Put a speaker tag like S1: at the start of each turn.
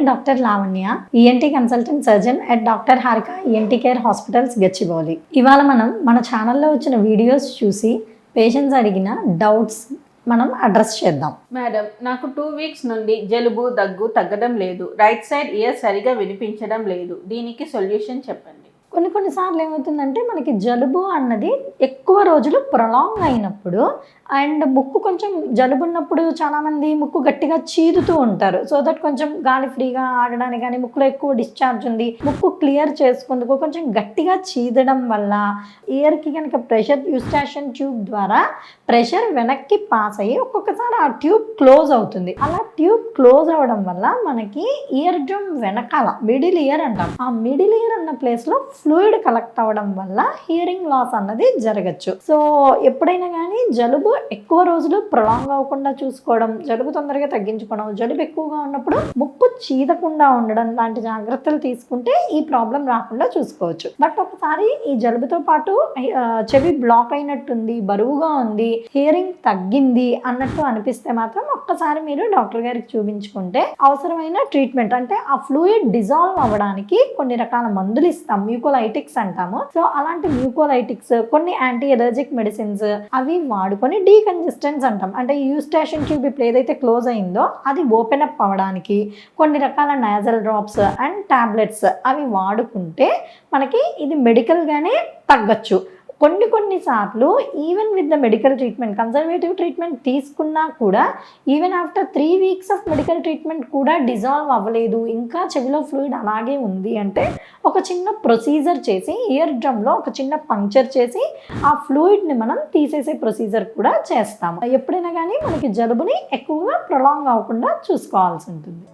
S1: Doctor Lavanya, ENT consultant surgeon at doctor Harika ENT care hospitals Gachibowli. ఇవాళ మనం మన ఛానల్లో వచ్చిన వీడియోస్ చూసి పేషెంట్స్ అడిగిన డౌట్స్ మనం అడ్రస్ చేద్దాం.
S2: మేడం, నాకు 2 వీక్స్ నుండి జలుబు దగ్గు తగ్గడం లేదు. రైట్ సైడ్ ఇయర్ సరిగా వినిపించడం లేదు. దీనికి సొల్యూషన్ చెప్పండి.
S1: కొన్నిసార్లు ఏమవుతుందంటే మనకి జలుబు అన్నది ఎక్కువ రోజులు ప్రొలాంగ్ అయినప్పుడు అండ్ ముక్కు కొంచెం జలుబు ఉన్నప్పుడు చాలామంది ముక్కు గట్టిగా చీదుతూ ఉంటారు. సో దట్ కొంచెం గాలి ఫ్రీగా ఆడడానికి కానీ ముక్కులో ఎక్కువ డిశ్చార్జ్ ఉంది, ముక్కు క్లియర్ చేసుకుందుకు కొంచెం గట్టిగా చీదడం వల్ల ఇయర్కి కనుక ప్రెషర్ యూస్టాషన్ ట్యూబ్ ద్వారా ప్రెషర్ వెనక్కి పాస్ అయ్యి ఒక్కొక్కసారి ఆ ట్యూబ్ క్లోజ్ అవుతుంది. అలా ట్యూబ్ క్లోజ్ అవ్వడం వల్ల మనకి ఇయర్ డ్రమ్ వెనకాల మిడిల్ ఇయర్ అంటాం, ఆ మిడిల్ ఇయర్ ఉన్న ప్లేస్లో ఫ్లూయిడ్ కలెక్ట్ అవ్వడం వల్ల హియరింగ్ లాస్ అన్నది జరగచ్చు. సో ఎప్పుడైనా కానీ జలుబు ఎక్కువ రోజులు ప్రొలాంగ్ అవ్వకుండా చూసుకోవడం, జలుబు తొందరగా తగ్గించుకోవడం, జలుబు ఎక్కువగా ఉన్నప్పుడు ముక్కు చీదకుండా ఉండడం లాంటి జాగ్రత్తలు తీసుకుంటే ఈ ప్రాబ్లం రాకుండా చూసుకోవచ్చు. బట్ ఒకసారి ఈ జలుబుతో పాటు చెవి బ్లాక్ అయినట్టుంది, బరువుగా ఉంది, హియరింగ్ తగ్గింది అన్నట్టు అనిపిస్తే మాత్రం ఒక్కసారి మీరు డాక్టర్ గారికి చూపించుకుంటే అవసరమైన ట్రీట్మెంట్, అంటే ఆ ఫ్లూయిడ్ డిజాల్వ్ అవ్వడానికి కొన్ని రకాల మందులు ఇస్తాం, మ్యూకోలైటిక్స్ అంటాము. సో అలాంటి మ్యూకోలైటిక్స్, కొన్ని యాంటీ ఎలర్జిక్ మెడిసిన్స్ అవి వాడుకొని డీకంజెస్టెన్స్ అంటాం, అంటే యూస్టాషన్ ట్యూబ్ ఇప్పుడు ఏదైతే క్లోజ్ అయిందో అది ఓపెన్ అప్ అవ్వడానికి కొన్ని రకాల నాజల్ డ్రాప్స్ అండ్ టాబ్లెట్స్ అవి వాడుకుంటే మనకి ఇది మెడికల్గానే తగ్గచ్చు. కొన్నిసార్లు even with the medical treatment, conservative treatment తీసుకున్నా కూడా even after 3 weeks of medical treatment కూడా డిజాల్వ్ అవ్వలేదు, ఇంకా చెవిలో ఫ్లూయిడ్ అలాగే ఉంది అంటే ఒక చిన్న ప్రొసీజర్ చేసి ఇయర్ డ్రమ్లో ఒక చిన్న పంక్చర్ చేసి ఆ ఫ్లూయిడ్ని మనం తీసేసే ప్రొసీజర్ కూడా చేస్తాము. ఎప్పుడైనా కానీ మనకి జలుబుని ఎక్కువగా ప్రొలాంగ్ అవ్వకుండా చూసుకోవాల్సి ఉంటుంది.